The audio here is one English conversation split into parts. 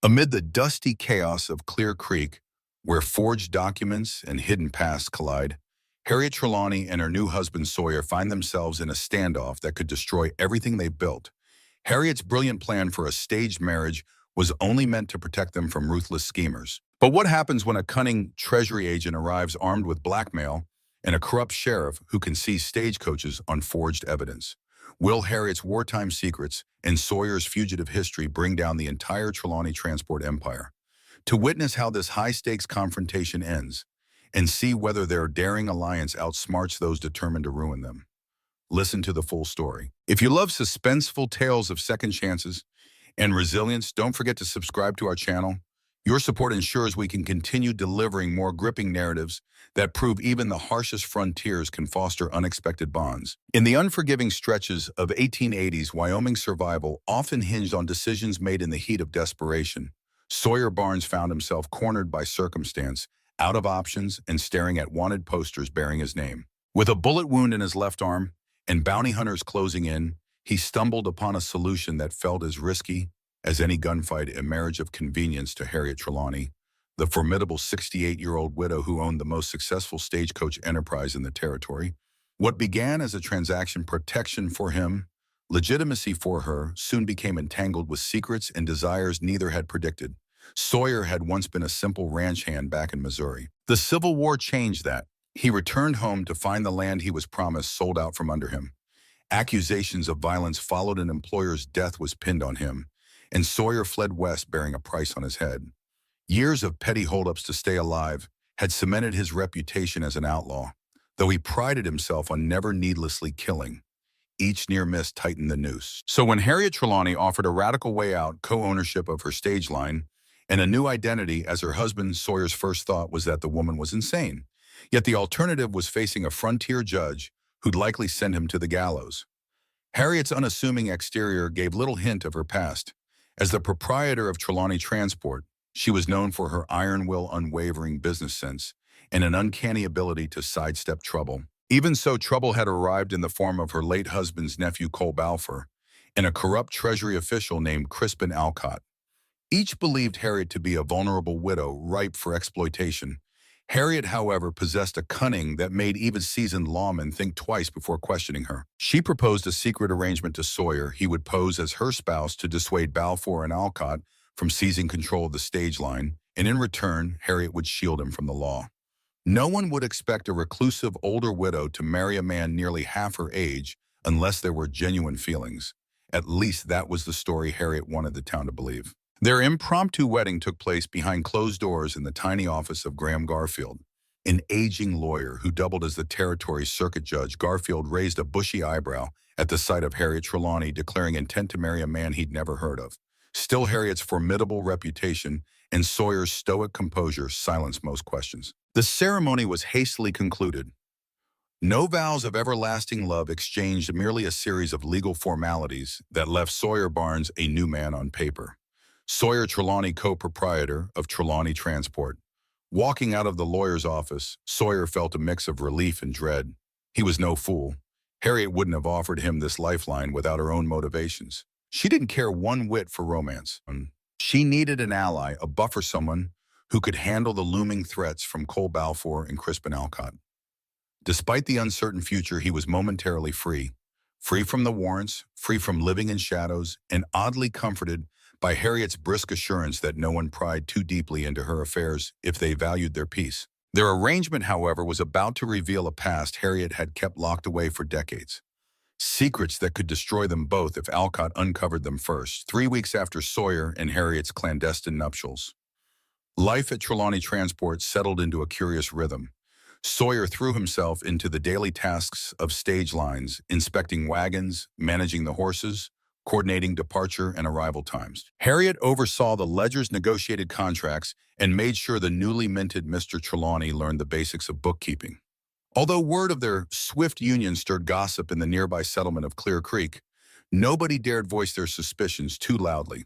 Amid the dusty chaos of Clear Creek, where forged documents and hidden pasts collide, Harriet Trelawney and her new husband Sawyer find themselves in a standoff that could destroy everything they built. Harriet's brilliant plan for a staged marriage was only meant to protect them from ruthless schemers. But what happens when a cunning treasury agent arrives armed with blackmail and a corrupt sheriff who can seize stagecoaches on forged evidence? Will Harriet's wartime secrets and Sawyer's fugitive history bring down the entire Trelawney transport empire? To witness how this high-stakes confrontation ends and see whether their daring alliance outsmarts those determined to ruin them, listen to the full story. If you love suspenseful tales of second chances and resilience, don't forget to subscribe to our channel. Your support ensures we can continue delivering more gripping narratives that prove even the harshest frontiers can foster unexpected bonds. In the unforgiving stretches of 1880s, Wyoming's survival often hinged on decisions made in the heat of desperation. Sawyer Barnes found himself cornered by circumstance, out of options, and staring at wanted posters bearing his name. With a bullet wound in his left arm and bounty hunters closing in, he stumbled upon a solution that felt as risky as any gunfight, a marriage of convenience to Harriet Trelawney, the formidable 68-year-old widow who owned the most successful stagecoach enterprise in the territory. What began as a transaction protection for him, legitimacy for her, soon became entangled with secrets and desires neither had predicted. Sawyer had once been a simple ranch hand back in Missouri. The Civil War changed that. He returned home to find the land he was promised sold out from under him. Accusations of violence followed, an employer's death was pinned on him, and Sawyer fled west bearing a price on his head. Years of petty holdups to stay alive had cemented his reputation as an outlaw, though he prided himself on never needlessly killing. Each near miss tightened the noose. So when Harriet Trelawney offered a radical way out, co-ownership of her stage line, and a new identity as her husband, Sawyer's first thought was that the woman was insane. Yet the alternative was facing a frontier judge who'd likely send him to the gallows. Harriet's unassuming exterior gave little hint of her past. As the proprietor of Trelawney Transport, she was known for her iron will, unwavering business sense, and an uncanny ability to sidestep trouble. Even so, trouble had arrived in the form of her late husband's nephew, Cole Balfour, and a corrupt treasury official named Crispin Alcott. Each believed Harriet to be a vulnerable widow ripe for exploitation. Harriet, however, possessed a cunning that made even seasoned lawmen think twice before questioning her. She proposed a secret arrangement to Sawyer. He would pose as her spouse to dissuade Balfour and Alcott from seizing control of the stage line, and in return, Harriet would shield him from the law. No one would expect a reclusive older widow to marry a man nearly half her age unless there were genuine feelings. At least that was the story Harriet wanted the town to believe. Their impromptu wedding took place behind closed doors in the tiny office of Graham Garfield, an aging lawyer who doubled as the territory's circuit judge. Garfield raised a bushy eyebrow at the sight of Harriet Trelawney, declaring intent to marry a man he'd never heard of. Still, Harriet's formidable reputation and Sawyer's stoic composure silenced most questions. The ceremony was hastily concluded. No vows of everlasting love exchanged, merely a series of legal formalities that left Sawyer Barnes a new man on paper. Sawyer Trelawney, co-proprietor of Trelawney Transport. Walking out of the lawyer's office, Sawyer felt a mix of relief and dread. He was no fool. Harriet wouldn't have offered him this lifeline without her own motivations. She didn't care one whit for romance. She needed an ally, a buffer, someone who could handle the looming threats from Cole Balfour and Crispin Alcott. Despite the uncertain future, he was momentarily free. Free from the warrants, free from living in shadows, and oddly comforted by Harriet's brisk assurance that no one pried too deeply into her affairs if they valued their peace. Their arrangement, however, was about to reveal a past Harriet had kept locked away for decades. Secrets that could destroy them both if Alcott uncovered them first. 3 weeks after Sawyer and Harriet's clandestine nuptials, life at Trelawney Transport settled into a curious rhythm. Sawyer threw himself into the daily tasks of stage lines, inspecting wagons, managing the horses, coordinating departure and arrival times. Harriet oversaw the ledger's negotiated contracts and made sure the newly minted Mr. Trelawney learned the basics of bookkeeping. Although word of their swift union stirred gossip in the nearby settlement of Clear Creek, nobody dared voice their suspicions too loudly.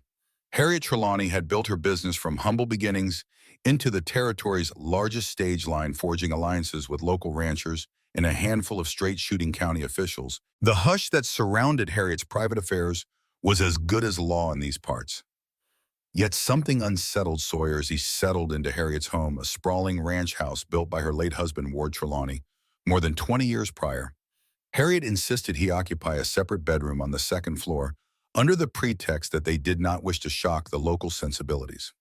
Harriet Trelawney had built her business from humble beginnings into the territory's largest stage line, forging alliances with local ranchers and a handful of straight-shooting county officials. The hush that surrounded Harriet's private affairs was as good as law in these parts. Yet something unsettled Sawyer as he settled into Harriet's home, a sprawling ranch house built by her late husband, Ward Trelawney, more than 20 years prior. Harriet insisted he occupy a separate bedroom on the second floor, under the pretext that they did not wish to shock the local sensibilities.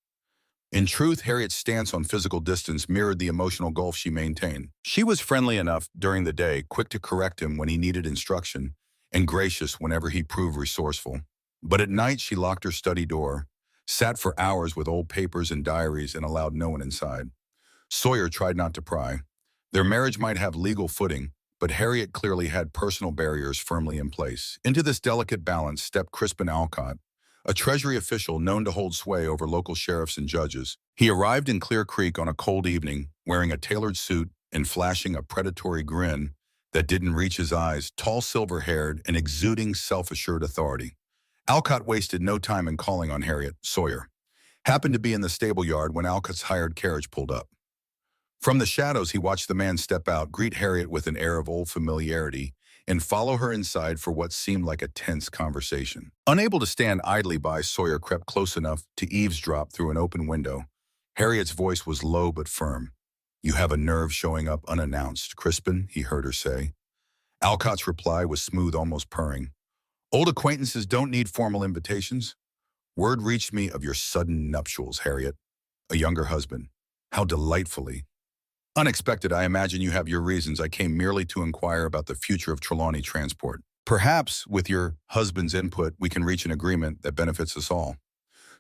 In truth, Harriet's stance on physical distance mirrored the emotional gulf she maintained. She was friendly enough during the day, quick to correct him when he needed instruction, and gracious whenever he proved resourceful. But at night, she locked her study door, sat for hours with old papers and diaries, and allowed no one inside. Sawyer tried not to pry. Their marriage might have legal footing, but Harriet clearly had personal barriers firmly in place. Into this delicate balance stepped Crispin Alcott, a Treasury official known to hold sway over local sheriffs and judges. He arrived in Clear Creek on a cold evening, wearing a tailored suit and flashing a predatory grin that didn't reach his eyes, tall, silver-haired, and exuding self-assured authority. Alcott wasted no time in calling on Harriet. Sawyer happened to be in the stable yard when Alcott's hired carriage pulled up. From the shadows, he watched the man step out, greet Harriet with an air of old familiarity, and follow her inside for what seemed like a tense conversation. Unable to stand idly by, Sawyer crept close enough to eavesdrop through an open window. Harriet's voice was low but firm. "You have a nerve showing up unannounced, Crispin," he heard her say. Alcott's reply was smooth, almost purring. "Old acquaintances don't need formal invitations. Word reached me of your sudden nuptials, Harriet. A younger husband. How delightfully unexpected. I imagine you have your reasons. I came merely to inquire about the future of Trelawney Transport. Perhaps, with your husband's input, we can reach an agreement that benefits us all."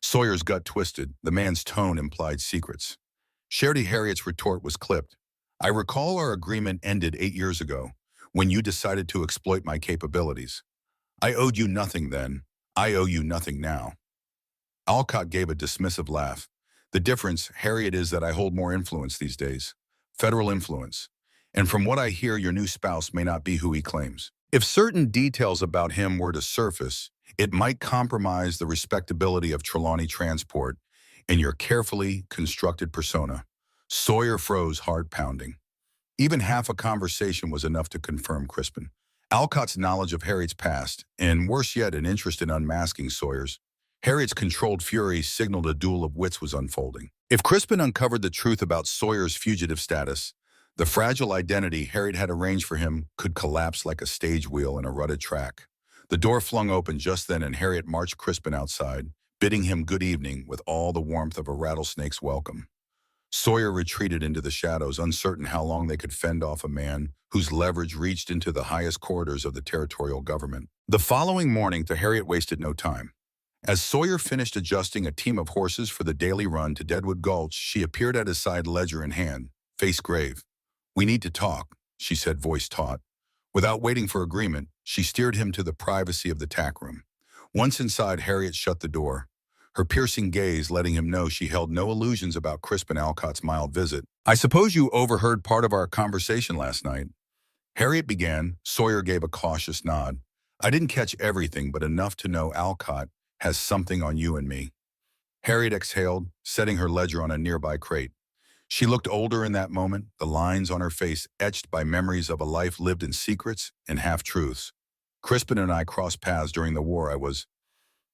Sawyer's gut twisted. The man's tone implied secrets. Charity Harriet's retort was clipped. "I recall our agreement ended 8 years ago, when you decided to exploit my capabilities. I owed you nothing then. I owe you nothing now." Alcott gave a dismissive laugh. "The difference, Harriet, is that I hold more influence these days. Federal influence. And from what I hear, your new spouse may not be who he claims. If certain details about him were to surface, it might compromise the respectability of Trelawney Transport and your carefully constructed persona." Sawyer froze, heart pounding. Even half a conversation was enough to confirm Crispin. Alcott's knowledge of Harriet's past, and worse yet, an interest in unmasking Sawyer's. Harriet's controlled fury signaled a duel of wits was unfolding. If Crispin uncovered the truth about Sawyer's fugitive status, the fragile identity Harriet had arranged for him could collapse like a stage wheel in a rutted track. The door flung open just then, and Harriet marched Crispin outside, bidding him good evening with all the warmth of a rattlesnake's welcome. Sawyer retreated into the shadows, uncertain how long they could fend off a man whose leverage reached into the highest corridors of the territorial government. The following morning, Harriet wasted no time. As Sawyer finished adjusting a team of horses for the daily run to Deadwood Gulch, she appeared at his side, ledger in hand, face grave. "We need to talk," she said, voice taut. Without waiting for agreement, she steered him to the privacy of the tack room. Once inside, Harriet shut the door, her piercing gaze letting him know she held no illusions about Crispin Alcott's mild visit. "I suppose you overheard part of our conversation last night." Harriet began. Sawyer gave a cautious nod. "I didn't catch everything, but enough to know Alcott has something on you and me." Harriet exhaled, setting her ledger on a nearby crate. She looked older in that moment, the lines on her face etched by memories of a life lived in secrets and half-truths. "Crispin and I crossed paths during the war. I was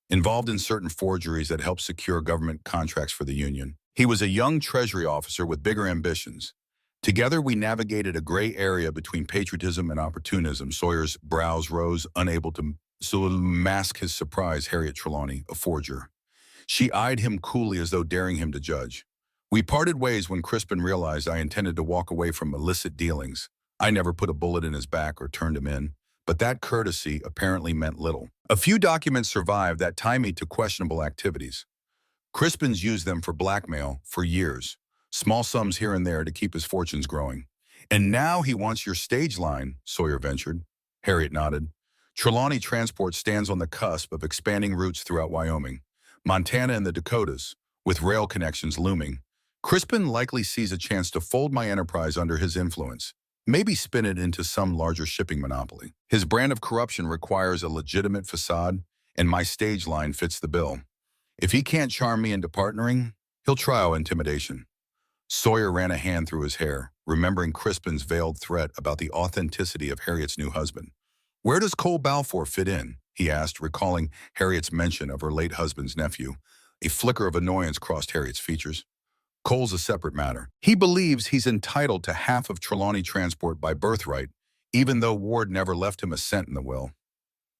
involved in certain forgeries that helped secure government contracts for the Union. He was a young Treasury officer with bigger ambitions. Together, we navigated a gray area between patriotism and opportunism." Sawyer's brows rose, unable to mask his surprise. "Harriet Trelawney, a forger." She eyed him coolly as though daring him to judge. "We parted ways when Crispin realized I intended to walk away from illicit dealings. I never put a bullet in his back or turned him in, but that courtesy apparently meant little. A few documents survived that tie me to questionable activities. Crispin's used them for blackmail for years, small sums here and there to keep his fortunes growing. And now he wants your stage line," Sawyer ventured. Harriet nodded. "Trelawney Transport stands on the cusp of expanding routes throughout Wyoming, Montana, and the Dakotas, with rail connections looming. Crispin likely sees a chance to fold my enterprise under his influence, maybe spin it into some larger shipping monopoly. His brand of corruption requires a legitimate facade, and my stage line fits the bill. If he can't charm me into partnering, he'll try intimidation." Sawyer ran a hand through his hair, remembering Crispin's veiled threat about the authenticity of Harriet's new husband. "Where does Cole Balfour fit in?" he asked, recalling Harriet's mention of her late husband's nephew. A flicker of annoyance crossed Harriet's features. Cole's a separate matter. He believes he's entitled to half of Trelawney Transport by birthright, even though Ward never left him a cent in the will.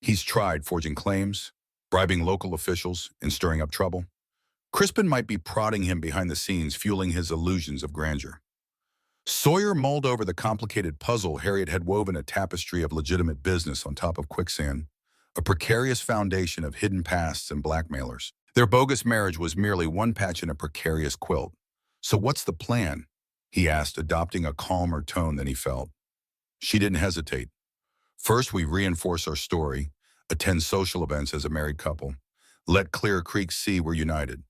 He's tried forging claims, bribing local officials, and stirring up trouble. Crispin might be prodding him behind the scenes, fueling his illusions of grandeur. Sawyer mulled over the complicated puzzle. Harriet had woven a tapestry of legitimate business on top of quicksand, a precarious foundation of hidden pasts and blackmailers. Their bogus marriage was merely one patch in a precarious quilt. So what's the plan? He asked, adopting a calmer tone than he felt. She didn't hesitate. First, we reinforce our story, attend social events as a married couple, let Clear Creek see we're united.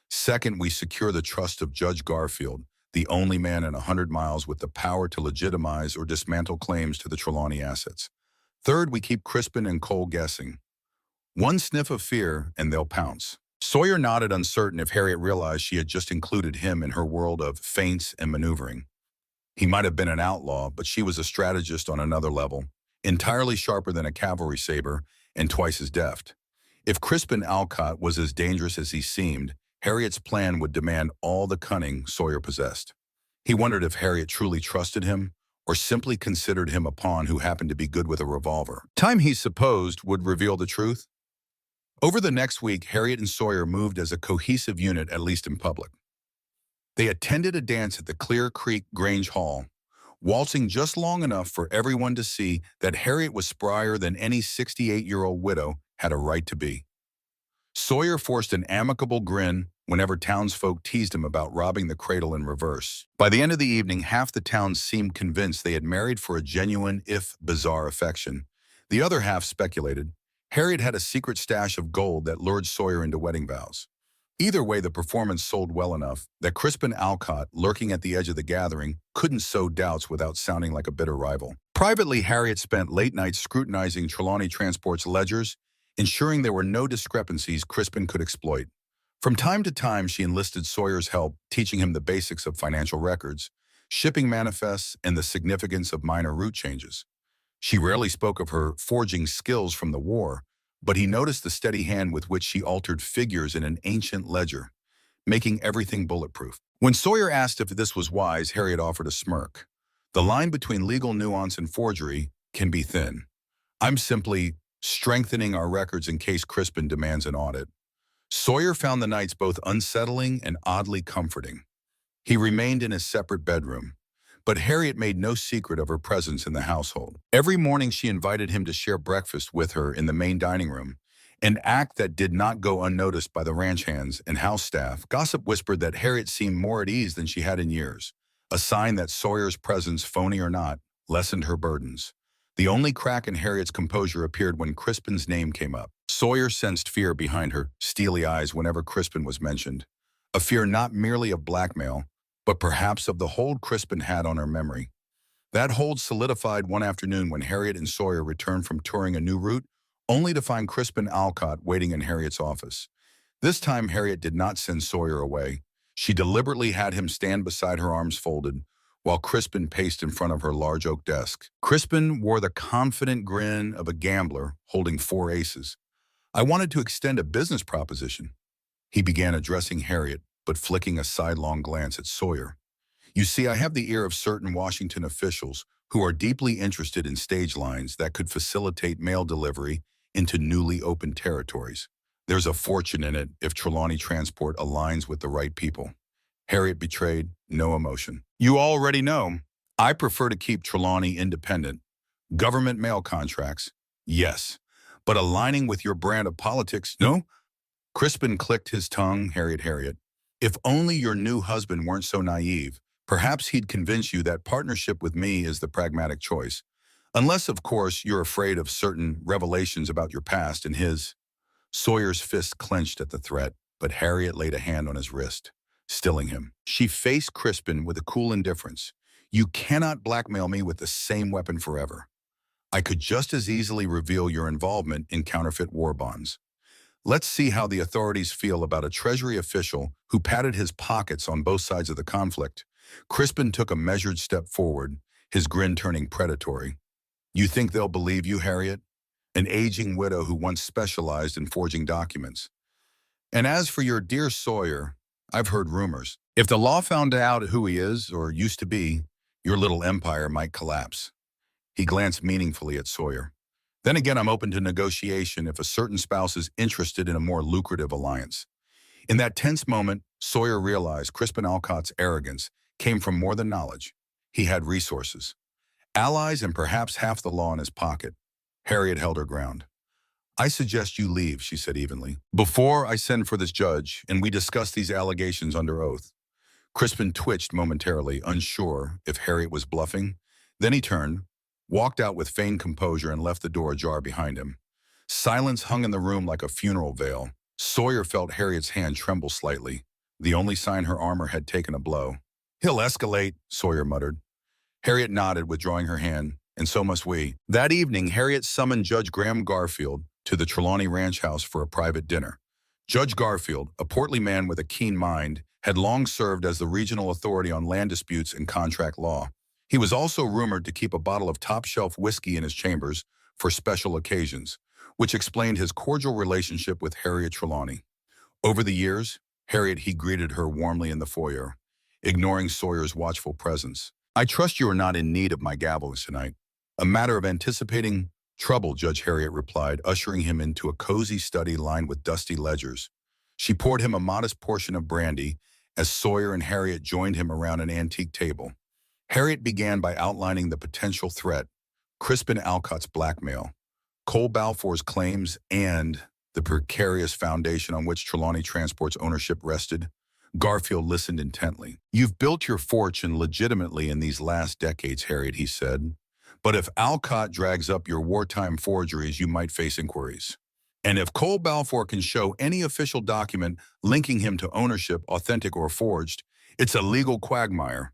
Second, we secure the trust of Judge Garfield, the only man in 100 miles with the power to legitimize or dismantle claims to the Trelawney assets. Third, we keep Crispin and Cole guessing. One sniff of fear, and they'll pounce. Sawyer nodded, uncertain if Harriet realized she had just included him in her world of feints and maneuvering. He might have been an outlaw, but she was a strategist on another level, entirely sharper than a cavalry saber and twice as deft. If Crispin Alcott was as dangerous as he seemed, Harriet's plan would demand all the cunning Sawyer possessed. He wondered if Harriet truly trusted him or simply considered him a pawn who happened to be good with a revolver. Time, he supposed, would reveal the truth. Over the next week, Harriet and Sawyer moved as a cohesive unit, at least in public. They attended a dance at the Clear Creek Grange Hall, waltzing just long enough for everyone to see that Harriet was sprier than any 68-year-old widow had a right to be. Sawyer forced an amicable grin whenever townsfolk teased him about robbing the cradle in reverse. By the end of the evening, half the town seemed convinced they had married for a genuine, if bizarre, affection. The other half speculated Harriet had a secret stash of gold that lured Sawyer into wedding vows. Either way, the performance sold well enough that Crispin Alcott, lurking at the edge of the gathering, couldn't sow doubts without sounding like a bitter rival. Privately, Harriet spent late nights scrutinizing Trelawney Transport's ledgers, ensuring there were no discrepancies Crispin could exploit. From time to time, she enlisted Sawyer's help, teaching him the basics of financial records, shipping manifests, and the significance of minor route changes. She rarely spoke of her forging skills from the war, but he noticed the steady hand with which she altered figures in an ancient ledger, making everything bulletproof. When Sawyer asked if this was wise, Harriet offered a smirk. The line between legal nuance and forgery can be thin. I'm simply strengthening our records in case Crispin demands an audit. Sawyer found the nights both unsettling and oddly comforting. He remained in his separate bedroom, but Harriet made no secret of her presence in the household. Every morning she invited him to share breakfast with her in the main dining room, an act that did not go unnoticed by the ranch hands and house staff. Gossip whispered that Harriet seemed more at ease than she had in years, a sign that Sawyer's presence, phony or not, lessened her burdens. The only crack in Harriet's composure appeared when Crispin's name came up. Sawyer sensed fear behind her steely eyes whenever Crispin was mentioned, a fear not merely of blackmail, but perhaps of the hold Crispin had on her memory. That hold solidified one afternoon when Harriet and Sawyer returned from touring a new route, only to find Crispin Alcott waiting in Harriet's office. This time, Harriet did not send Sawyer away. She deliberately had him stand beside her, arms folded, while Crispin paced in front of her large oak desk. Crispin wore the confident grin of a gambler holding 4 aces. I wanted to extend a business proposition. He began, addressing Harriet, but flicking a sidelong glance at Sawyer. You see, I have the ear of certain Washington officials who are deeply interested in stage lines that could facilitate mail delivery into newly opened territories. There's a fortune in it if Trelawney Transport aligns with the right people. Harriet betrayed no emotion. You already know, I prefer to keep Trelawney independent. Government mail contracts, yes. But aligning with your brand of politics, no? Crispin clicked his tongue. Harriet. If only your new husband weren't so naive, perhaps he'd convince you that partnership with me is the pragmatic choice. Unless, of course, you're afraid of certain revelations about your past and his. Sawyer's fist clenched at the threat, but Harriet laid a hand on his wrist, stilling him. She faced Crispin with a cool indifference. You cannot blackmail me with the same weapon forever. I could just as easily reveal your involvement in counterfeit war bonds. Let's see how the authorities feel about a Treasury official who padded his pockets on both sides of the conflict. Crispin took a measured step forward, his grin turning predatory. You think they'll believe you, Harriet? An aging widow who once specialized in forging documents. And as for your dear Sawyer, I've heard rumors. If the law found out who he is, or used to be, your little empire might collapse. He glanced meaningfully at Sawyer. Then again, I'm open to negotiation if a certain spouse is interested in a more lucrative alliance. In that tense moment, Sawyer realized Crispin Alcott's arrogance came from more than knowledge. He had resources, allies, and perhaps half the law in his pocket. Harriet held her ground. I suggest you leave, she said evenly, before I send for this judge and we discuss these allegations under oath. Crispin twitched momentarily, unsure if Harriet was bluffing. Then he turned, walked out with feigned composure, and left the door ajar behind him. Silence hung in the room like a funeral veil. Sawyer felt Harriet's hand tremble slightly, the only sign her armor had taken a blow. He'll escalate, Sawyer muttered. Harriet nodded, withdrawing her hand, and so must we. That evening, Harriet summoned Judge Graham Garfield to the Trelawney Ranch house for a private dinner. Judge Garfield, a portly man with a keen mind, had long served as the regional authority on land disputes and contract law. He was also rumored to keep a bottle of top-shelf whiskey in his chambers for special occasions, which explained his cordial relationship with Harriet Trelawney. Over the years, he greeted her warmly in the foyer, ignoring Sawyer's watchful presence. I trust you are not in need of my gavel tonight. A matter of anticipating trouble, Judge Harriet replied, ushering him into a cozy study lined with dusty ledgers. She poured him a modest portion of brandy as Sawyer and Harriet joined him around an antique table. Harriet began by outlining the potential threat, Crispin Alcott's blackmail, Cole Balfour's claims, and the precarious foundation on which Trelawney Transport's ownership rested. Garfield listened intently. You've built your fortune legitimately in these last decades, Harriet, he said. But if Alcott drags up your wartime forgeries, you might face inquiries. And if Cole Balfour can show any official document linking him to ownership, authentic or forged, it's a legal quagmire.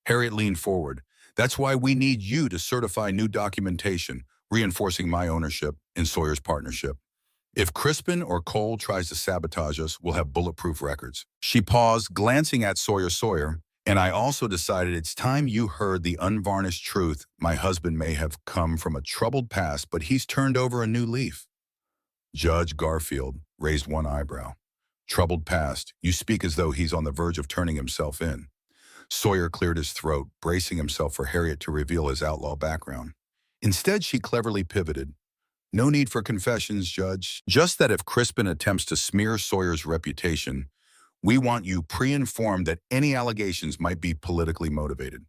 Harriet leaned forward. That's why we need you to certify new documentation, reinforcing my ownership in Sawyer's partnership. If Crispin or Cole tries to sabotage us, we'll have bulletproof records. She paused, glancing at Sawyer, and I also decided it's time you heard the unvarnished truth. My husband may have come from a troubled past, but he's turned over a new leaf. Judge Garfield raised one eyebrow. Troubled past, you speak as though he's on the verge of turning himself in. Sawyer cleared his throat, bracing himself for Harriet to reveal his outlaw background. Instead, she cleverly pivoted. No need for confessions, Judge. Just that if Crispin attempts to smear Sawyer's reputation, we want you pre-informed that any allegations might be politically motivated.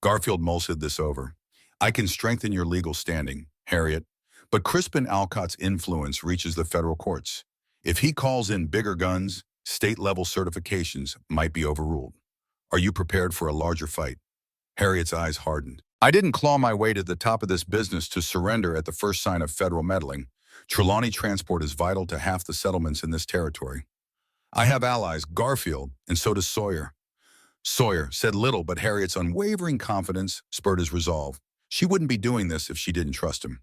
Garfield mulled this over. I can strengthen your legal standing, Harriet, but Crispin Alcott's influence reaches the federal courts. If he calls in bigger guns, state-level certifications might be overruled. Are you prepared for a larger fight? Harriet's eyes hardened. I didn't claw my way to the top of this business to surrender at the first sign of federal meddling. Trelawney Transport is vital to half the settlements in this territory. I have allies, Garfield, and so does Sawyer. Sawyer said little, but Harriet's unwavering confidence spurred his resolve. She wouldn't be doing this if she didn't trust him.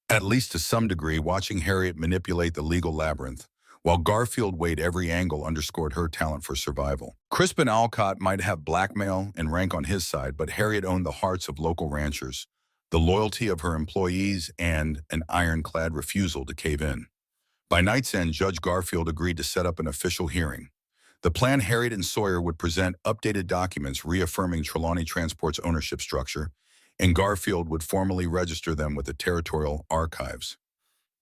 At least to some degree, watching Harriet manipulate the legal labyrinth, while Garfield weighed every angle, underscored her talent for survival. Crispin Alcott might have blackmail and rank on his side, but Harriet owned the hearts of local ranchers, the loyalty of her employees, and an ironclad refusal to cave in. By night's end, Judge Garfield agreed to set up an official hearing. The plan: Harriet and Sawyer would present updated documents reaffirming Trelawney Transport's ownership structure, and Garfield would formally register them with the territorial archives.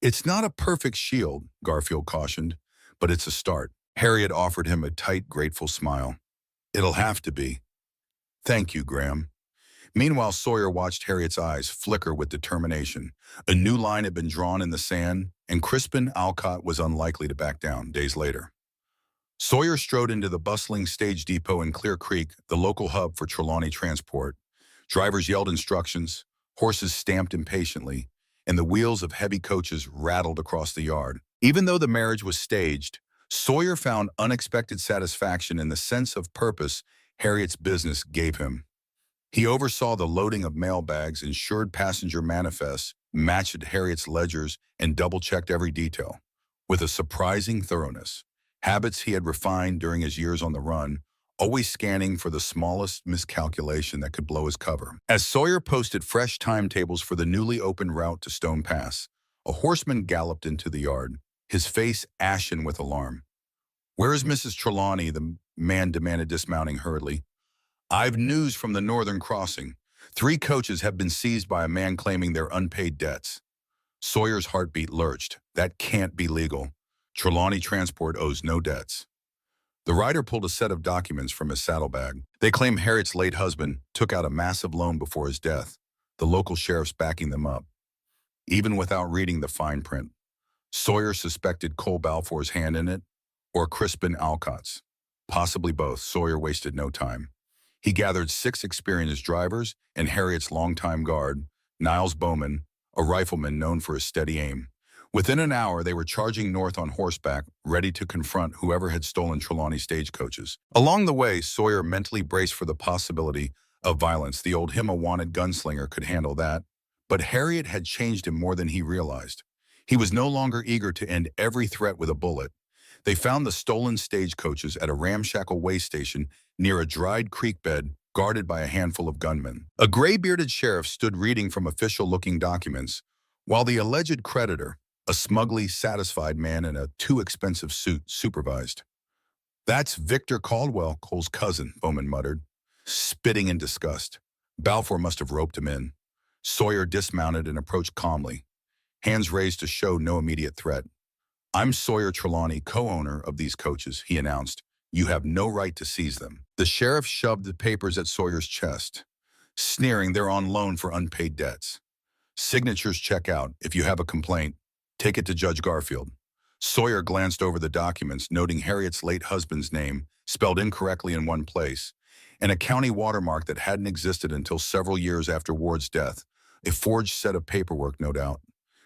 It's not a perfect shield, Garfield cautioned, but it's a start. Harriet offered him a tight, grateful smile. It'll have to be. Thank you, Graham. Meanwhile, Sawyer watched Harriet's eyes flicker with determination. A new line had been drawn in the sand, and Crispin Alcott was unlikely to back down days later. Sawyer strode into the bustling stage depot in Clear Creek, the local hub for Trelawney Transport. Drivers yelled instructions, horses stamped impatiently, and the wheels of heavy coaches rattled across the yard. Even though the marriage was staged, Sawyer found unexpected satisfaction in the sense of purpose Harriet's business gave him. He oversaw the loading of mail bags, ensured passenger manifests, matched Harriet's ledgers, and double-checked every detail. With a surprising thoroughness, habits he had refined during his years on the run, always scanning for the smallest miscalculation that could blow his cover. As Sawyer posted fresh timetables for the newly opened route to Stone Pass, a horseman galloped into the yard, his face ashen with alarm. Where is Mrs. Trelawney? The man demanded, dismounting hurriedly. I've news from the Northern Crossing. 3 coaches have been seized by a man claiming their unpaid debts. Sawyer's heartbeat lurched. That can't be legal. Trelawney Transport owes no debts. The rider pulled a set of documents from his saddlebag. They claim Harriet's late husband took out a massive loan before his death, the local sheriff's backing them up. Even without reading the fine print, Sawyer suspected Cole Balfour's hand in it, or Crispin Alcott's. Possibly both. Sawyer wasted no time. He gathered 6 experienced drivers and Harriet's longtime guard, Niles Bowman, a rifleman known for his steady aim. Within an hour, they were charging north on horseback, ready to confront whoever had stolen Trelawney stagecoaches. Along the way, Sawyer mentally braced for the possibility of violence. The old him-a-wanted gunslinger could handle that. But Harriet had changed him more than he realized. He was no longer eager to end every threat with a bullet. They found the stolen stagecoaches at a ramshackle way station near a dried creek bed guarded by a handful of gunmen. A gray-bearded sheriff stood reading from official-looking documents, while the alleged creditor, a smugly satisfied man in a too-expensive suit, supervised. That's Victor Caldwell, Cole's cousin, Bowman muttered, spitting in disgust. Balfour must have roped him in. Sawyer dismounted and approached calmly, hands raised to show no immediate threat. I'm Sawyer Trelawney, co-owner of these coaches, he announced. You have no right to seize them. The sheriff shoved the papers at Sawyer's chest, sneering, they're on loan for unpaid debts. Signatures check out. If you have a complaint, take it to Judge Garfield. Sawyer glanced over the documents, noting Harriet's late husband's name, spelled incorrectly in one place, and a county watermark that hadn't existed until several years after Ward's death. A forged set of paperwork, no doubt.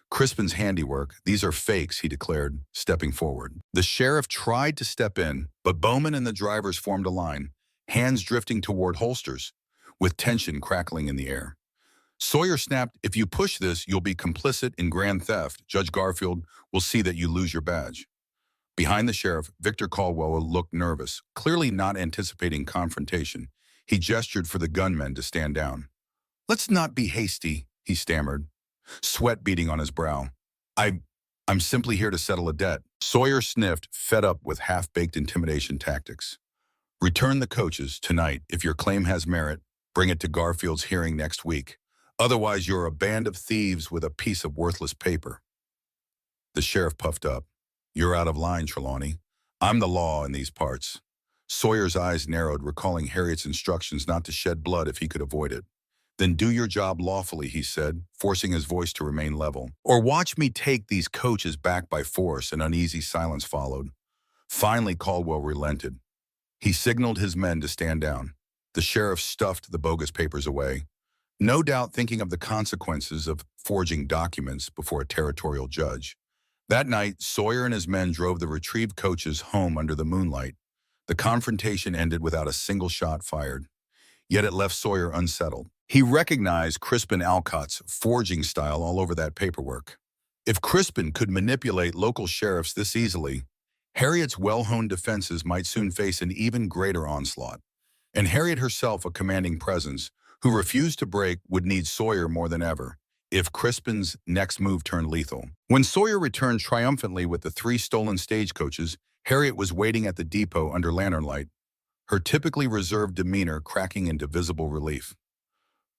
Crispin's handiwork. These are fakes, he declared, stepping forward. The sheriff tried to step in, but Bowman and the drivers formed a line, hands drifting toward holsters, with tension crackling in the air. Sawyer snapped, if you push this, you'll be complicit in grand theft. Judge Garfield will see that you lose your badge. Behind the sheriff, Victor Caldwell looked nervous, clearly not anticipating confrontation. He gestured for the gunmen to stand down. Let's not be hasty, he stammered, sweat beading on his brow. I'm simply here to settle a debt. Sawyer sniffed, fed up with half-baked intimidation tactics. Return the coaches tonight. If your claim has merit, bring it to Garfield's hearing next week. Otherwise, you're a band of thieves with a piece of worthless paper. The sheriff puffed up. You're out of line, Trelawney. I'm the law in these parts. Sawyer's eyes narrowed, recalling Harriet's instructions not to shed blood if he could avoid it. Then do your job lawfully, he said, forcing his voice to remain level. Or watch me take these coaches back by force. An uneasy silence followed. Finally, Caldwell relented. He signaled his men to stand down. The sheriff stuffed the bogus papers away, no doubt thinking of the consequences of forging documents before a territorial judge. That night, Sawyer and his men drove the retrieved coaches home under the moonlight. The confrontation ended without a single shot fired. Yet it left Sawyer unsettled. He recognized Crispin Alcott's forging style all over that paperwork. If Crispin could manipulate local sheriffs this easily, Harriet's well-honed defenses might soon face an even greater onslaught. And Harriet herself, a commanding presence, who refused to break, would need Sawyer more than ever, if Crispin's next move turned lethal. When Sawyer returned triumphantly with the 3 stolen stagecoaches, Harriet was waiting at the depot under lantern light, her typically reserved demeanor cracking into visible relief.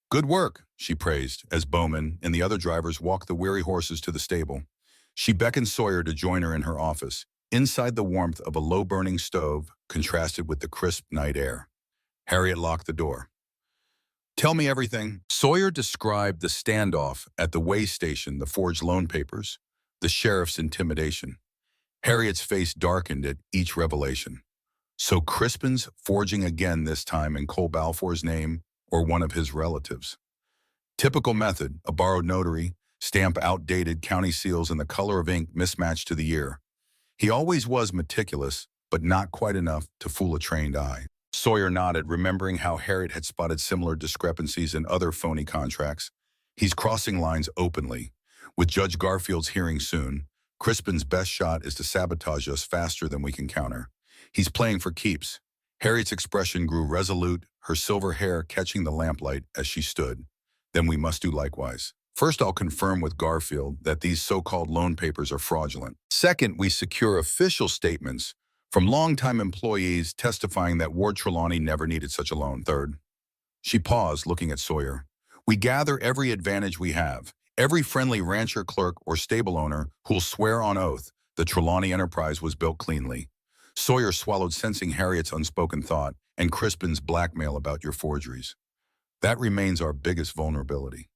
Good work, she praised, as Bowman and the other drivers walked the weary horses to the stable. She beckoned Sawyer to join her in her office, inside the warmth of a low-burning stove contrasted with the crisp night air. Harriet locked the door. Tell me everything. Sawyer described the standoff at the way station, the forged loan papers, the sheriff's intimidation. Harriet's face darkened at each revelation. So Crispin's forging again, this time in Cole Balfour's name or one of his relatives. Typical method, a borrowed notary, stamp outdated county seals and the color of ink mismatched to the year. He always was meticulous, but not quite enough to fool a trained eye. Sawyer nodded, remembering how Harriet had spotted similar discrepancies in other phony contracts. He's crossing lines openly. With Judge Garfield's hearing soon, Crispin's best shot is to sabotage us faster than we can counter. He's playing for keeps. Harriet's expression grew resolute, her silver hair catching the lamplight as she stood. Then we must do likewise. First, I'll confirm with Garfield that these so-called loan papers are fraudulent. Second, we secure official statements from longtime employees testifying that Ward Trelawney never needed such a loan. Third, she paused, looking at Sawyer. We gather every advantage we have. Every friendly rancher, clerk, or stable owner who'll swear on oath the Trelawney enterprise was built cleanly. Sawyer swallowed, sensing Harriet's unspoken thought and Crispin's blackmail about your forgeries. That remains our biggest vulnerability.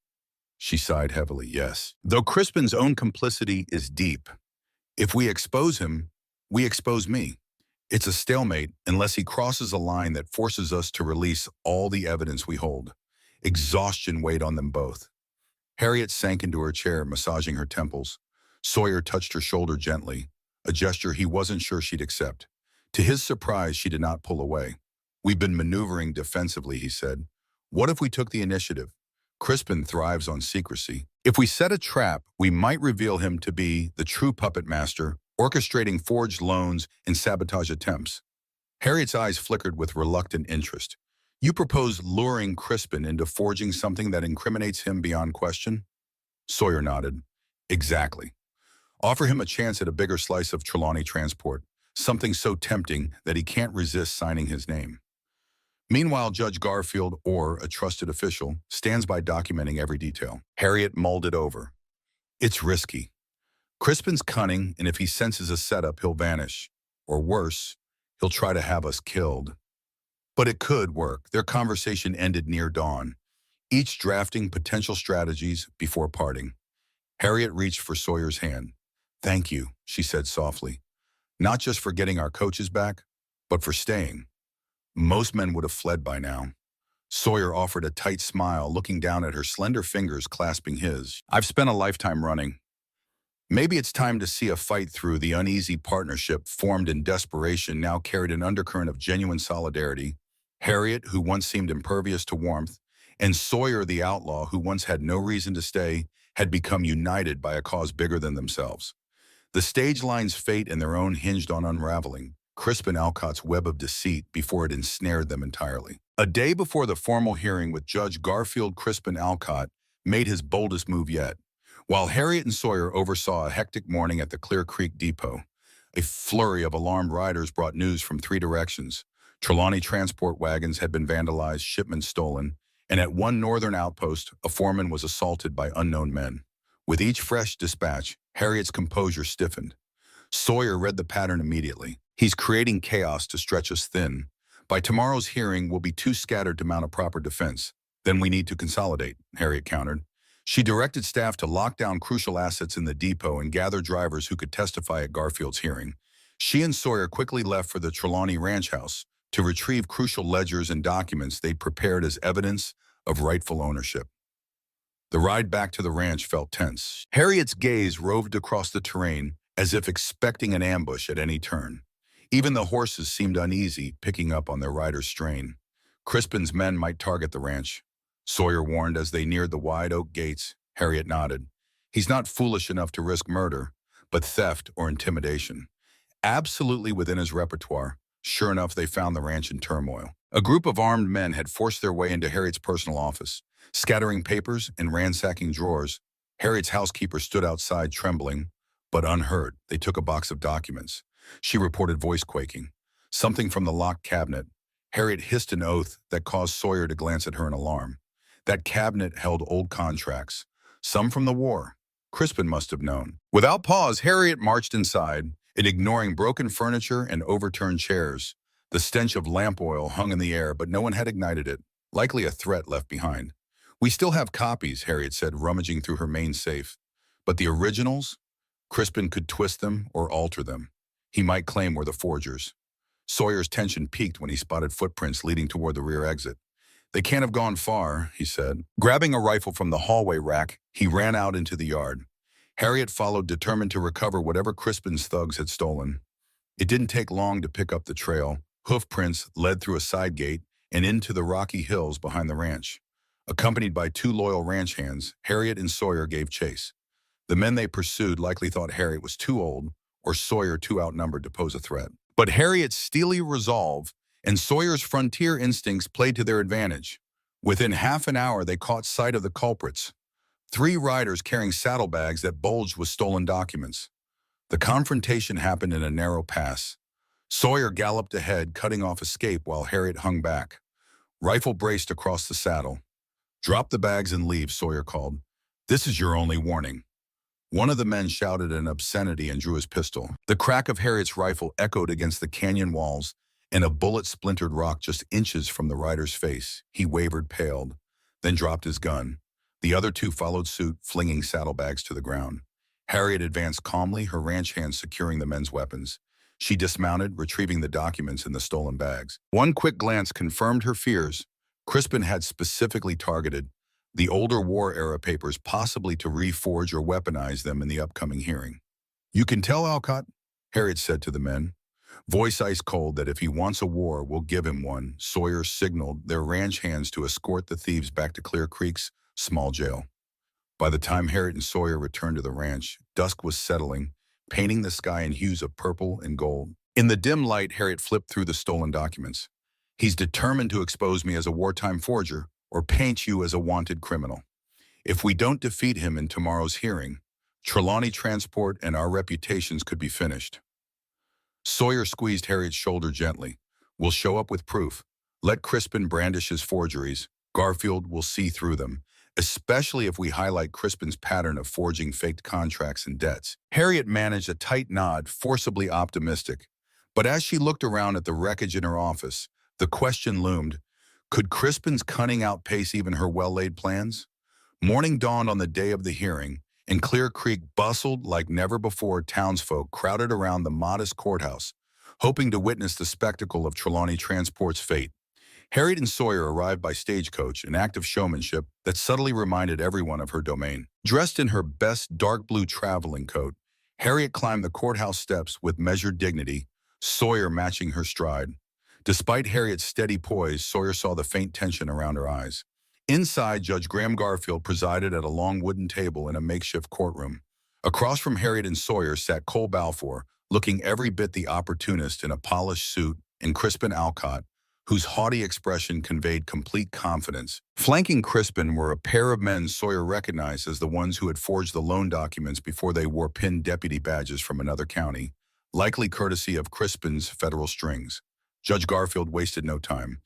She sighed heavily, yes. Though Crispin's own complicity is deep. If we expose him, we expose me. It's a stalemate unless he crosses a line that forces us to release all the evidence we hold. Exhaustion weighed on them both. Harriet sank into her chair, massaging her temples. Sawyer touched her shoulder gently, a gesture he wasn't sure she'd accept. To his surprise, she did not pull away. We've been maneuvering defensively, he said. What if we took the initiative? Crispin thrives on secrecy. If we set a trap, we might reveal him to be the true puppet master, orchestrating forged loans and sabotage attempts. Harriet's eyes flickered with reluctant interest. You propose luring Crispin into forging something that incriminates him beyond question? Sawyer nodded. Exactly. Offer him a chance at a bigger slice of Trelawney transport, something so tempting that he can't resist signing his name. Meanwhile, Judge Garfield, or a trusted official, stands by documenting every detail. Harriet mulled it over. It's risky. Crispin's cunning, and if he senses a setup, he'll vanish. Or worse, he'll try to have us killed. But it could work. Their conversation ended near dawn, each drafting potential strategies before parting. Harriet reached for Sawyer's hand. Thank you, she said softly. Not just for getting our coaches back, but for staying. Most men would have fled by now. Sawyer offered a tight smile, looking down at her slender fingers clasping his. I've spent a lifetime running. Maybe it's time to see a fight through. The uneasy partnership formed in desperation now carried an undercurrent of genuine solidarity. Harriet, who once seemed impervious to warmth, and Sawyer, the outlaw, who once had no reason to stay, had become united by a cause bigger than themselves. The stage line's fate and their own hinged on unraveling Crispin Alcott's web of deceit before it ensnared them entirely. A day before the formal hearing with Judge Garfield, Crispin Alcott made his boldest move yet. While Harriet and Sawyer oversaw a hectic morning at the Clear Creek Depot, a flurry of alarmed riders brought news from three directions. Trelawney transport wagons had been vandalized, shipments stolen, and at one northern outpost, a foreman was assaulted by unknown men. With each fresh dispatch, Harriet's composure stiffened. Sawyer read the pattern immediately. He's creating chaos to stretch us thin. By tomorrow's hearing, we'll be too scattered to mount a proper defense. Then we need to consolidate, Harriet countered. She directed staff to lock down crucial assets in the depot and gather drivers who could testify at Garfield's hearing. She and Sawyer quickly left for the Trelawney ranch house to retrieve crucial ledgers and documents they'd prepared as evidence of rightful ownership. The ride back to the ranch felt tense. Harriet's gaze roved across the terrain as if expecting an ambush at any turn. Even the horses seemed uneasy, picking up on their riders' strain. Crispin's men might target the ranch, Sawyer warned as they neared the wide oak gates. Harriet nodded. He's not foolish enough to risk murder, but theft or intimidation. Absolutely within his repertoire. Sure enough, they found the ranch in turmoil. A group of armed men had forced their way into Harriet's personal office, scattering papers and ransacking drawers. Harriet's housekeeper stood outside, trembling, but unhurt. They took a box of documents. She reported, voice quaking. Something from the locked cabinet. Harriet hissed an oath that caused Sawyer to glance at her in alarm. That cabinet held old contracts, some from the war. Crispin must have known. Without pause, Harriet marched inside, ignoring broken furniture and overturned chairs. The stench of lamp oil hung in the air, but no one had ignited it, likely a threat left behind. We still have copies, Harriet said, rummaging through her main safe. But the originals? Crispin could twist them or alter them. He might claim we're the forgers. Sawyer's tension peaked when he spotted footprints leading toward the rear exit. They can't have gone far, he said. Grabbing a rifle from the hallway rack, he ran out into the yard. Harriet followed, determined to recover whatever Crispin's thugs had stolen. It didn't take long to pick up the trail. Hoof prints led through a side gate and into the rocky hills behind the ranch. Accompanied by two loyal ranch hands, Harriet and Sawyer gave chase. The men they pursued likely thought Harriet was too old or Sawyer too outnumbered to pose a threat. But Harriet's steely resolve and Sawyer's frontier instincts played to their advantage. Within half an hour, they caught sight of the culprits. 3 riders carrying saddlebags that bulged with stolen documents. The confrontation happened in a narrow pass. Sawyer galloped ahead, cutting off escape while Harriet hung back. Rifle braced across the saddle. "Drop the bags and leave," Sawyer called. "This is your only warning." One of the men shouted an obscenity and drew his pistol. The crack of Harriet's rifle echoed against the canyon walls, and a bullet splintered rock just inches from the rider's face. He wavered, paled, then dropped his gun. The other two followed suit, flinging saddlebags to the ground. Harriet advanced calmly, her ranch hands securing the men's weapons. She dismounted, retrieving the documents in the stolen bags. One quick glance confirmed her fears. Crispin had specifically targeted the older war-era papers, possibly to reforge or weaponize them in the upcoming hearing. "You can tell Alcott," Harriet said to the men, voice ice cold, "that if he wants a war, we'll give him one." Sawyer signaled their ranch hands to escort the thieves back to Clear Creek's small jail. By the time Harriet and Sawyer returned to the ranch, dusk was settling, painting the sky in hues of purple and gold. In the dim light, Harriet flipped through the stolen documents. "He's determined to expose me as a wartime forger or paint you as a wanted criminal. If we don't defeat him in tomorrow's hearing, Trelawney Transport and our reputations could be finished." Sawyer squeezed Harriet's shoulder gently. "We'll show up with proof. Let Crispin brandish his forgeries. Garfield will see through them, especially if we highlight Crispin's pattern of forging faked contracts and debts." Harriet managed a tight nod, forcibly optimistic. But as she looked around at the wreckage in her office, the question loomed, could Crispin's cunning outpace even her well-laid plans? Morning dawned on the day of the hearing, and Clear Creek bustled like never before. Townsfolk crowded around the modest courthouse, hoping to witness the spectacle of Trelawney Transport's fate. Harriet and Sawyer arrived by stagecoach, an act of showmanship that subtly reminded everyone of her domain. Dressed in her best dark blue traveling coat, Harriet climbed the courthouse steps with measured dignity, Sawyer matching her stride. Despite Harriet's steady poise, Sawyer saw the faint tension around her eyes. Inside, Judge Graham Garfield presided at a long wooden table in a makeshift courtroom. Across from Harriet and Sawyer sat Cole Balfour, looking every bit the opportunist in a polished suit, and Crispin Alcott, whose haughty expression conveyed complete confidence. Flanking Crispin were a pair of men Sawyer recognized as the ones who had forged the loan documents before they wore pinned deputy badges from another county, likely courtesy of Crispin's federal strings. Judge Garfield wasted no time.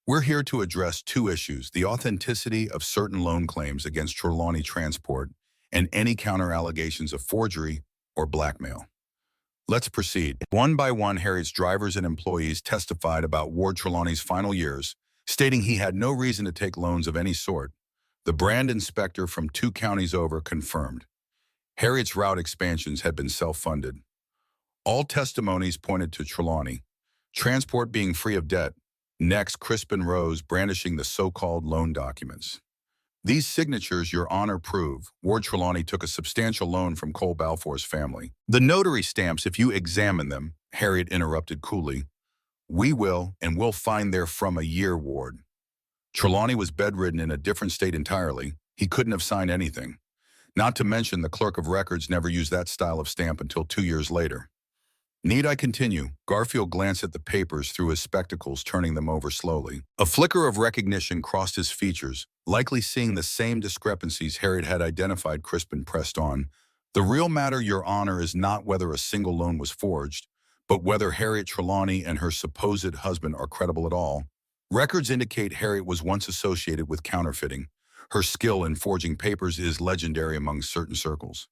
"We're here to address two issues: the authenticity of certain loan claims against Trelawney Transport and any counter-allegations of forgery or blackmail." "Let's proceed." One by one, Harriet's drivers and employees testified about Ward Trelawney's final years, stating he had no reason to take loans of any sort. The brand inspector from 2 counties over confirmed Harriet's route expansions had been self-funded. All testimonies pointed to Trelawney Transport being free of debt. Next, Crispin rose, brandishing the so-called loan documents. "These signatures, Your Honor, prove Ward Trelawney took a substantial loan from Cole Balfour's family." "The notary stamps, if you examine them," Harriet interrupted coolly. "We will, and we'll find they're from a year, Ward. Trelawney was bedridden in a different state entirely. He couldn't have signed anything. Not to mention the clerk of records never used that style of stamp until 2 years later." "Need I continue?" Garfield glanced at the papers through his spectacles, turning them over slowly. A flicker of recognition crossed his features, likely seeing the same discrepancies Harriet had identified. Crispin pressed on. "The real matter, Your Honor, is not whether a single loan was forged, but whether Harriet Trelawney and her supposed husband are credible at all. Records indicate Harriet was once associated with counterfeiting. Her skill in forging papers is legendary among certain circles."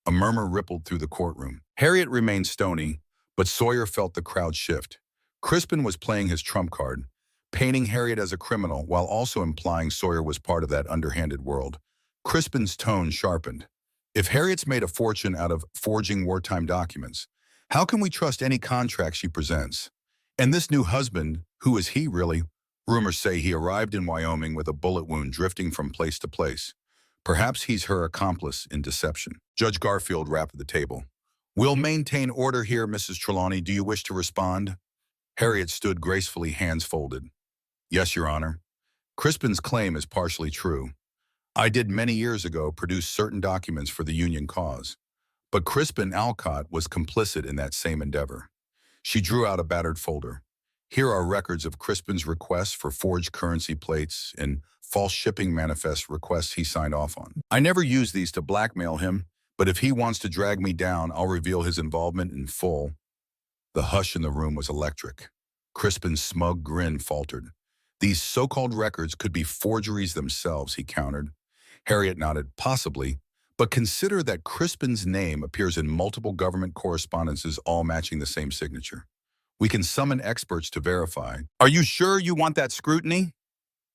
A murmur rippled through the courtroom. Harriet remained stony, but Sawyer felt the crowd shift. Crispin was playing his trump card, painting Harriet as a criminal while also implying Sawyer was part of that underhanded world. Crispin's tone sharpened. "If Harriet's made a fortune out of forging wartime documents, how can we trust any contract she presents? And this new husband, who is he really? Rumors say he arrived in Wyoming with a bullet wound, drifting from place to place. Perhaps he's her accomplice in deception." Judge Garfield rapped at the table. "We'll maintain order here, Mrs. Trelawney. Do you wish to respond?" Harriet stood gracefully, hands folded. "Yes, Your Honor. Crispin's claim is partially true. I did many years ago produce certain documents for the Union cause, but Crispin Alcott was complicit in that same endeavor." She drew out a battered folder. "Here are records of Crispin's requests for forged currency plates and false shipping manifest requests he signed off on. I never used these to blackmail him, but if he wants to drag me down, I'll reveal his involvement in full." The hush in the room was electric. Crispin's smug grin faltered. These so-called records could be forgeries themselves, he countered. Harriet nodded, possibly, but consider that Crispin's name appears in multiple government correspondences all matching the same signature. We can summon experts to verify. Are you sure you want that scrutiny?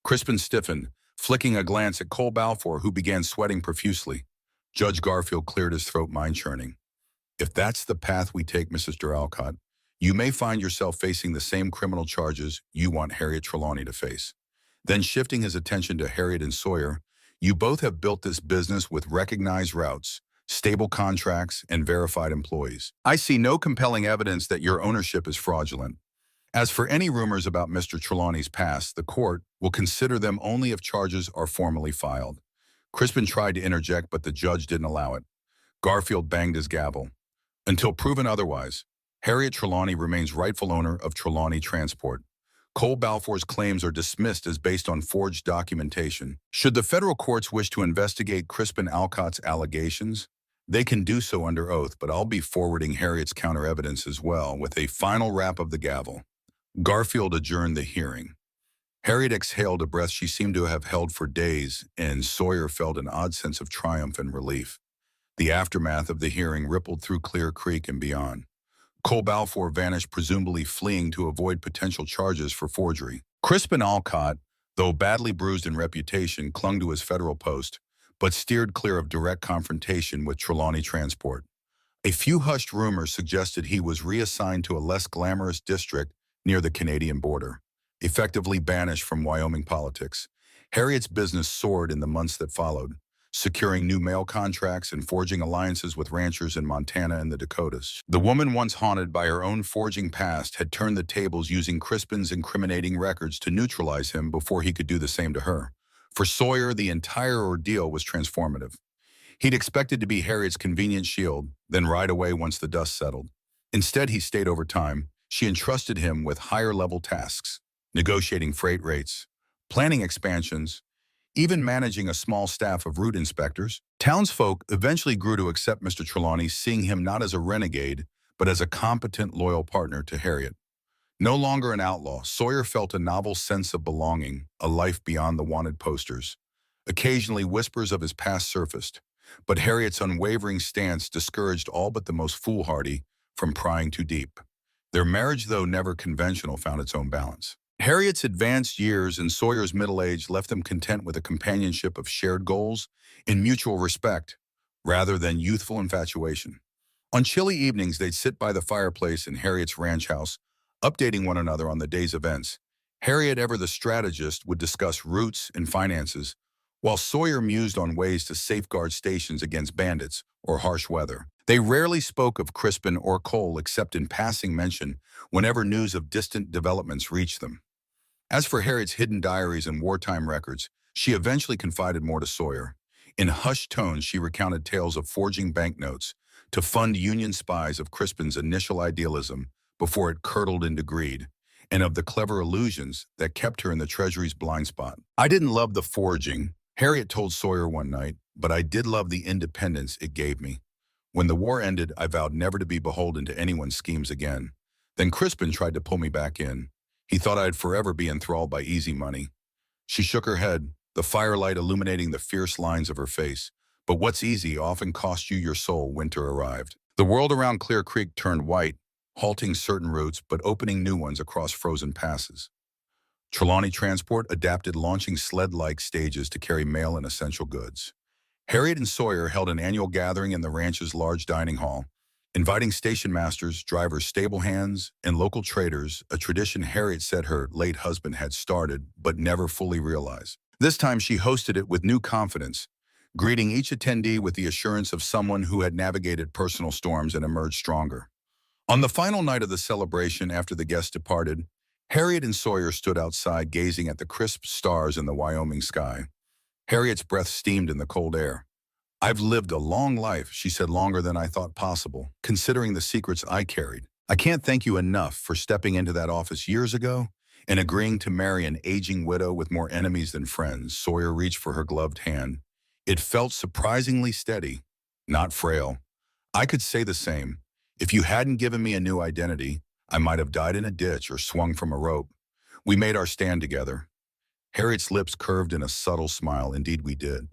Crispin stiffened, flicking a glance at Cole Balfour, who began sweating profusely. Judge Garfield cleared his throat, mind-churning. If that's the path we take, Mr. Alcott, you may find yourself facing the same criminal charges you want Harriet Trelawney to face. Then shifting his attention to Harriet and Sawyer, you both have built this business with recognized routes, stable contracts, and verified employees. I see no compelling evidence that your ownership is fraudulent. As for any rumors about Mr. Trelawney's past, the court will consider them only if charges are formally filed. Crispin tried to interject, but the judge didn't allow it. Garfield banged his gavel. Until proven otherwise, Harriet Trelawney remains rightful owner of Trelawney Transport. Cole Balfour's claims are dismissed as based on forged documentation. Should the federal courts wish to investigate Crispin Alcott's allegations, they can do so under oath, but I'll be forwarding Harriet's counter evidence as well, with a final rap of the gavel. Garfield adjourned the hearing. Harriet exhaled a breath she seemed to have held for days, and Sawyer felt an odd sense of triumph and relief. The aftermath of the hearing rippled through Clear Creek and beyond. Cole Balfour vanished, presumably fleeing to avoid potential charges for forgery. Crispin Alcott, though badly bruised in reputation, clung to his federal post, but steered clear of direct confrontation with Trelawney Transport. A few hushed rumors suggested he was reassigned to a less glamorous district near the Canadian border, effectively banished from Wyoming politics. Harriet's business soared in the months that followed, securing new mail contracts and forging alliances with ranchers in Montana and the Dakotas. The woman, once haunted by her own forging past, had turned the tables, using Crispin's incriminating records to neutralize him before he could do the same to her. For Sawyer, the entire ordeal was transformative. He'd expected to be Harriet's convenient shield, then ride away once the dust settled. Instead, he stayed over time. She entrusted him with higher-level tasks, negotiating freight rates, planning expansions, even managing a small staff of route inspectors. Townsfolk eventually grew to accept Mr. Trelawney, seeing him not as a renegade, but as a competent, loyal partner to Harriet. No longer an outlaw, Sawyer felt a novel sense of belonging, a life beyond the wanted posters. Occasionally, whispers of his past surfaced, but Harriet's unwavering stance discouraged all but the most foolhardy from prying too deep. Their marriage, though never conventional, found its own balance. Harriet's advanced years and Sawyer's middle age left them content with a companionship of shared goals and mutual respect, rather than youthful infatuation. On chilly evenings, they'd sit by the fireplace in Harriet's ranch house, updating one another on the day's events. Harriet, ever the strategist, would discuss routes and finances, while Sawyer mused on ways to safeguard stations against bandits or harsh weather. They rarely spoke of Crispin or Cole except in passing mention whenever news of distant developments reached them. As for Harriet's hidden diaries and wartime records, she eventually confided more to Sawyer. In hushed tones, she recounted tales of forging banknotes to fund Union spies, of Crispin's initial idealism before it curdled into greed, and of the clever illusions that kept her in the Treasury's blind spot. "I didn't love the forging," Harriet told Sawyer one night, "but I did love the independence it gave me. When the war ended, I vowed never to be beholden to anyone's schemes again. Then Crispin tried to pull me back in. He thought I'd forever be enthralled by easy money." She shook her head, the firelight illuminating the fierce lines of her face. "But what's easy often costs you your soul." Winter arrived. The world around Clear Creek turned white, halting certain routes but opening new ones across frozen passes. Trelawney Transport adapted, launching sled-like stages to carry mail and essential goods. Harriet and Sawyer held an annual gathering in the ranch's large dining hall, inviting station masters, drivers, stable hands, and local traders, a tradition Harriet said her late husband had started but never fully realized. This time she hosted it with new confidence, greeting each attendee with the assurance of someone who had navigated personal storms and emerged stronger. On the final night of the celebration, after the guests departed, Harriet and Sawyer stood outside gazing at the crisp stars in the Wyoming sky. Harriet's breath steamed in the cold air. "I've lived a long life," she said, "longer than I thought possible, considering the secrets I carried. I can't thank you enough for stepping into that office years ago and agreeing to marry an aging widow with more enemies than friends." Sawyer reached for her gloved hand. It felt surprisingly steady, not frail. "I could say the same. If you hadn't given me a new identity, I might have died in a ditch or swung from a rope. We made our stand together. Harriet's lips curved in a subtle smile. Indeed, we did.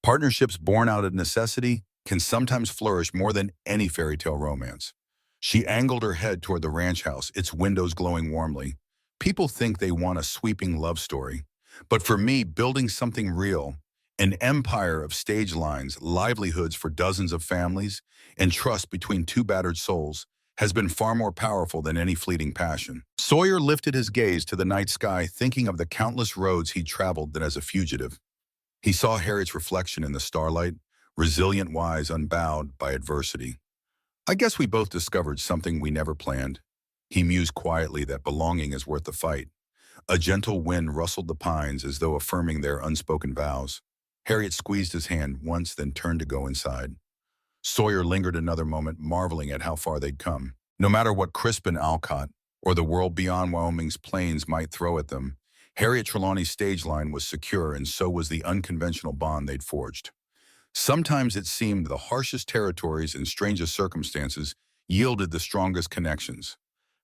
Partnerships born out of necessity can sometimes flourish more than any fairy tale romance. She angled her head toward the ranch house, its windows glowing warmly. People think they want a sweeping love story. But for me, building something real, an empire of stage lines, livelihoods for dozens of families, and trust between two battered souls, has been far more powerful than any fleeting passion. Sawyer lifted his gaze to the night sky, thinking of the countless roads he'd traveled then as a fugitive. He saw Harriet's reflection in the starlight, resilient, wise, unbowed by adversity. I guess we both discovered something we never planned. He mused quietly that belonging is worth the fight. A gentle wind rustled the pines as though affirming their unspoken vows. Harriet squeezed his hand once, then turned to go inside. Sawyer lingered another moment, marveling at how far they'd come. No matter what Crispin Alcott or the world beyond Wyoming's plains might throw at them, Harriet Trelawney's stage line was secure, and so was the unconventional bond they'd forged. Sometimes it seemed the harshest territories and strangest circumstances yielded the strongest connections.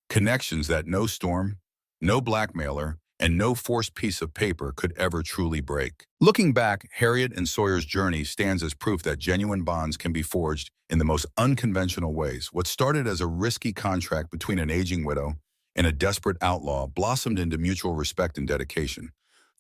Connections that no storm, no blackmailer, and no forced piece of paper could ever truly break. Looking back, Harriet and Sawyer's journey stands as proof that genuine bonds can be forged in the most unconventional ways. What started as a risky contract between an aging widow and a desperate outlaw blossomed into mutual respect and dedication.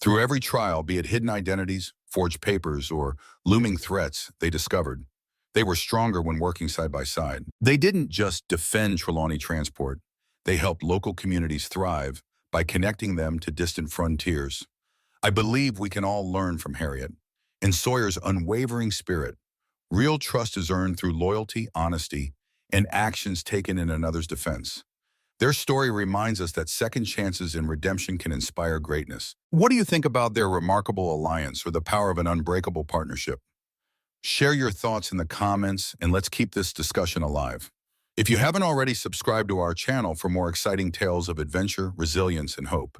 Through every trial, be it hidden identities, forged papers, or looming threats they discovered, they were stronger when working side by side. They didn't just defend Trelawney Transport. They helped local communities thrive by connecting them to distant frontiers. I believe we can all learn from Harriet. In Sawyer's unwavering spirit, real trust is earned through loyalty, honesty, and actions taken in another's defense. Their story reminds us that second chances and redemption can inspire greatness. What do you think about their remarkable alliance or the power of an unbreakable partnership? Share your thoughts in the comments, and let's keep this discussion alive. If you haven't already, subscribed to our channel for more exciting tales of adventure, resilience, and hope.